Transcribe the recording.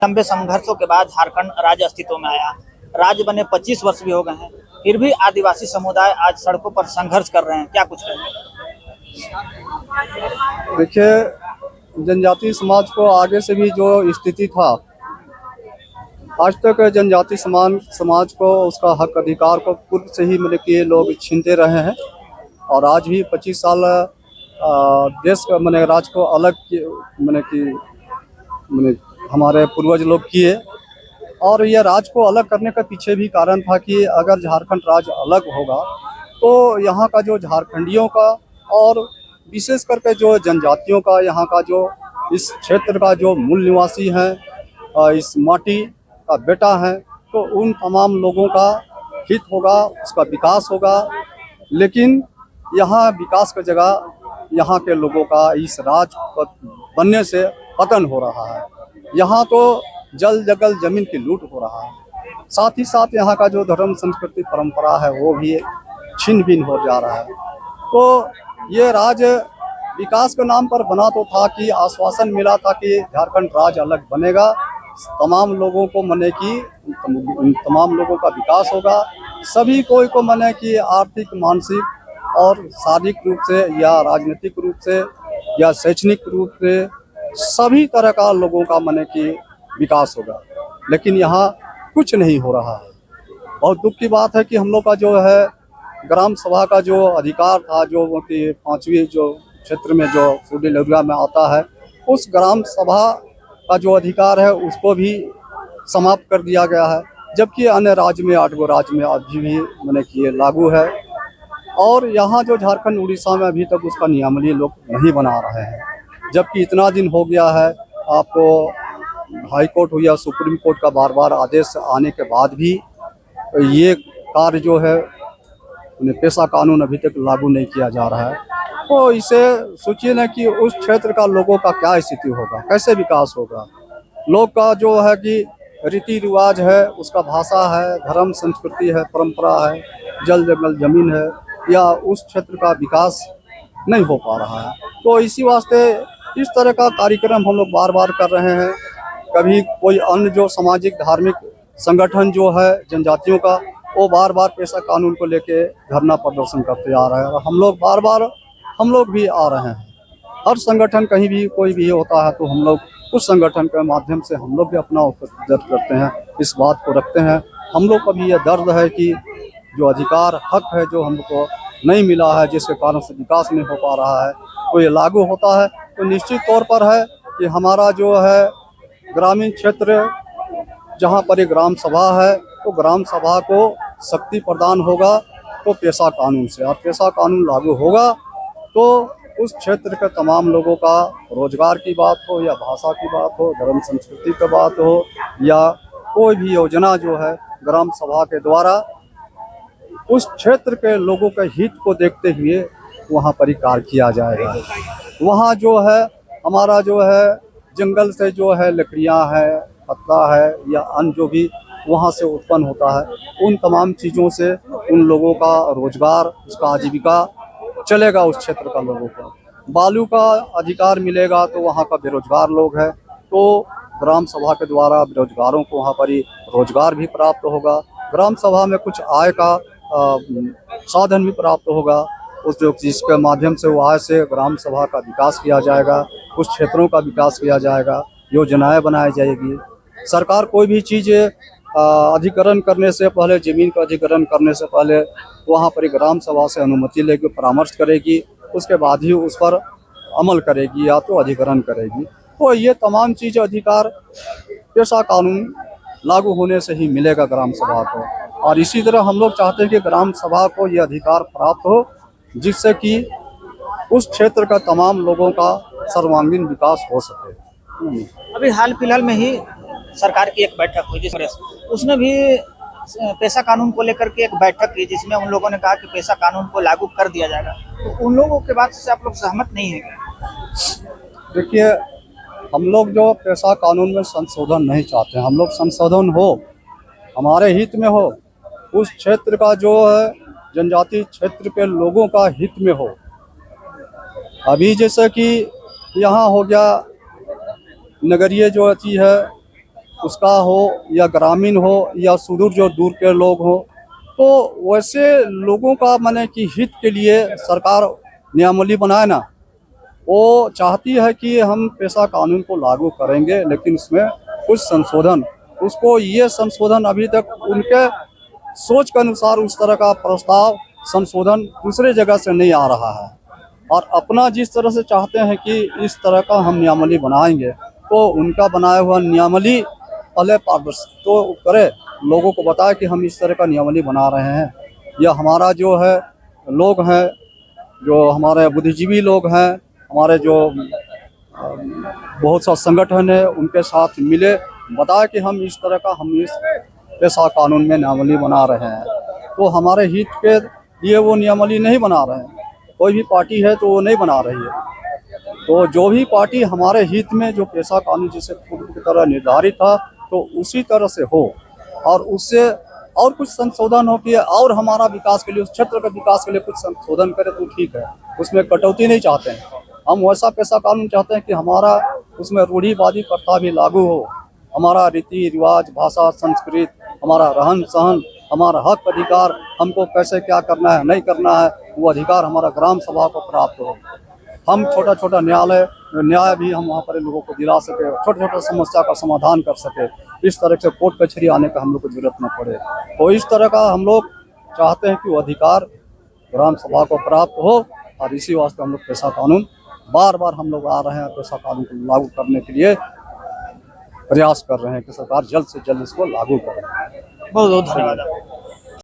लंबे संघर्षों के बाद झारखंड राज्य अस्तित्व में आया। राज्य बने 25 वर्ष भी हो गए हैं, फिर भी आदिवासी समुदाय आज सड़कों पर संघर्ष कर रहे हैं। क्या कुछ कहेंगे? देखिए, जनजातीय समाज को आगे से भी जो स्थिति था, आज तक जनजातीय समाज को उसका हक अधिकार को पूर्व से ही मतलब कि ये लोग छीनते रहे हैं। और आज भी 25 साल देश का मैंने राज्य को अलग मैंने हमारे पूर्वज लोग किए। और ये राज्य को अलग करने का पीछे भी कारण था कि अगर झारखंड राज्य अलग होगा तो यहाँ का जो झारखंडियों का और विशेष करके जो जनजातियों का, यहाँ का जो इस क्षेत्र का जो मूल निवासी हैं, इस माटी का बेटा है, तो उन तमाम लोगों का हित होगा, उसका विकास होगा। लेकिन यहाँ विकास की जगह यहाँ के लोगों का इस राज्य बनने से पतन हो रहा है। यहाँ तो जल जंगल जमीन की लूट हो रहा है। साथ ही साथ यहाँ का जो धर्म संस्कृति परंपरा है वो भी छिन्न भिन्न हो जा रहा है। तो ये राज्य विकास के नाम पर बना तो था कि आश्वासन मिला था कि झारखंड राज्य अलग बनेगा, तमाम लोगों को मने कि तमाम लोगों का विकास होगा, सभी को मने कि आर्थिक, मानसिक और शारीरिक रूप से या राजनीतिक रूप से या शैक्षणिक रूप से सभी तरह का लोगों का मने कि विकास होगा। लेकिन यहाँ कुछ नहीं हो रहा है। बहुत दुख की बात है कि हम लोग का जो है ग्राम सभा का जो अधिकार था, जो कि 5वीं जो क्षेत्र में जो शेड्यूल एरिया में आता है, उस ग्राम सभा का जो अधिकार है उसको भी समाप्त कर दिया गया है। जबकि अन्य राज्य में 8 गो राज्य में अभी भी मैंने कि ये लागू है। और यहाँ जो झारखंड उड़ीसा में अभी तक उसका नियमावली लोग नहीं बना रहे हैं। जबकि इतना दिन हो गया है, आपको हाई कोर्ट हो या सुप्रीम कोर्ट का बार बार आदेश आने के बाद भी ये कार्य जो है पेशा कानून अभी तक लागू नहीं किया जा रहा है। तो इसे सोचिए ना कि उस क्षेत्र का लोगों का क्या स्थिति होगा, कैसे विकास होगा। लोग का जो है कि रीति रिवाज है, उसका भाषा है, धर्म संस्कृति है, परंपरा है, जल जंगल जमीन है, या उस क्षेत्र का विकास नहीं हो पा रहा है। तो इसी वास्ते इस तरह का कार्यक्रम हम लोग बार बार कर रहे हैं। कभी कोई अन्य जो सामाजिक धार्मिक संगठन जो है जनजातियों का, वो बार बार पेशा कानून को लेके धरना प्रदर्शन करते आ रहे हैं। और हम लोग भी आ रहे हैं। हर संगठन कहीं भी कोई भी होता है तो हम लोग उस संगठन के माध्यम से हम लोग भी अपना उपस्थित दर्ज करते हैं, इस बात को रखते हैं। हम लोग का भी ये दर्द है कि जो अधिकार हक है जो हमको नहीं मिला है, जिसके कारण से विकास नहीं हो पा रहा है, तो ये लागू होता है तो निश्चित तौर पर है कि हमारा जो है ग्रामीण क्षेत्र जहाँ पर एक ग्राम सभा है, तो ग्राम सभा को शक्ति प्रदान होगा तो पेशा कानून से, और पेशा कानून लागू होगा तो उस क्षेत्र के तमाम लोगों का रोजगार की बात हो या भाषा की बात हो, धर्म संस्कृति की बात हो, या कोई भी योजना जो है ग्राम सभा के द्वारा उस क्षेत्र के लोगों के हित को देखते हुए वहाँ पर कार्य किया जाएगा। वहाँ जो है हमारा जो है जंगल से जो है लकड़ियाँ है, पत्ता है या अन्य जो भी वहाँ से उत्पन्न होता है, उन तमाम चीज़ों से उन लोगों का रोजगार, उसका आजीविका चलेगा। उस क्षेत्र का लोगों को बालू का अधिकार मिलेगा तो वहाँ का बेरोजगार लोग है, तो ग्राम सभा के द्वारा बेरोजगारों को वहाँ पर ही रोजगार भी प्राप्त होगा। ग्राम सभा में कुछ आय का साधन भी प्राप्त होगा, उस जो जिसके माध्यम से वो आय से ग्राम सभा का विकास किया जाएगा, उस क्षेत्रों का विकास किया जाएगा, योजनाएं बनाई जाएगी। सरकार कोई भी चीज़ अधिग्रहण करने से पहले, ज़मीन का अधिग्रहण करने से पहले वहाँ पर ग्राम सभा से अनुमति लेकर परामर्श करेगी, उसके बाद ही उस पर अमल करेगी या तो अधिग्रहण करेगी। तो ये तमाम चीज़ अधिकार पेशा कानून लागू होने से ही मिलेगा ग्राम सभा को। और इसी तरह हम लोग चाहते हैं कि ग्राम सभा को ये अधिकार प्राप्त हो जिससे कि उस क्षेत्र का तमाम लोगों का सर्वांगीण विकास हो सके। अभी हाल फिलहाल में ही सरकार की एक बैठक हुई जिसमें उसने भी पेशा कानून को लेकर के एक बैठक की, जिसमें उन लोगों ने कहा कि पेशा कानून को लागू कर दिया जाएगा। तो उन लोगों के बात से आप लोग सहमत नहीं है? देखिए, हम लोग जो पेशा कानून में संशोधन नहीं चाहते, हम लोग संशोधन हो हमारे हित में हो, उस क्षेत्र का जो है जनजातीय क्षेत्र के लोगों का हित में हो। अभी जैसे कि यहाँ हो गया नगरीय जो अति है उसका हो या ग्रामीण हो या सुदूर जो दूर के लोग हो, तो वैसे लोगों का माने कि हित के लिए सरकार नियमावली बनाए ना। वो चाहती है कि हम पेशा कानून को लागू करेंगे, लेकिन उसमें कुछ संशोधन, उसको ये संशोधन अभी तक उनके सोच के अनुसार उस तरह का प्रस्ताव संशोधन दूसरे जगह से नहीं आ रहा है। और अपना जिस तरह से चाहते हैं कि इस तरह का हम नियमावली बनाएंगे, तो उनका बनाया हुआ नियमावली पहले पारदर्शी तो करे, लोगों को बताए कि हम इस तरह का नियमावली बना रहे हैं। या हमारा जो है लोग हैं, जो हमारे बुद्धिजीवी लोग हैं, हमारे जो बहुत सा संगठन है, उनके साथ मिले, बताया कि हम इस तरह का हम इस पेशा कानून में नियमावली बना रहे हैं। तो हमारे हित के लिए वो नियमावली नहीं बना रहे हैं। कोई भी पार्टी है तो वो नहीं बना रही है। तो जो भी पार्टी हमारे हित में जो पेशा कानून जिसे पूर्व की तरह निर्धारित था, तो उसी तरह से हो और उससे और कुछ संशोधन हो कि और हमारा विकास के लिए, उस क्षेत्र के विकास के लिए कुछ संशोधन करे तो ठीक है। उसमें कटौती नहीं चाहते हैं। हम वैसा पेशा कानून चाहते हैं कि हमारा उसमें रूढ़िवादी प्रथा भी लागू हो, हमारा रीति रिवाज, भाषा, संस्कृत, हमारा रहन सहन, हमारा हक अधिकार, हमको कैसे क्या करना है नहीं करना है, वो अधिकार हमारा ग्राम सभा को प्राप्त हो। हम छोटा छोटा न्याय भी हम वहाँ पर लोगों को दिला सके, छोटे छोटे समस्या का समाधान कर सके। इस तरह से कोर्ट कचहरी आने का हम लोग को जरूरत न पड़े। तो इस तरह का हम लोग चाहते हैं कि वो अधिकार ग्राम सभा को प्राप्त हो। और इसी वास्ते हम लोग पेशा कानून बार बार हम लोग आ रहे हैं, पेशा कानून को लागू करने के लिए प्रयास कर रहे हैं कि सरकार जल्द से जल्द इसको लागू करे। बहुत बहुत धन्यवाद।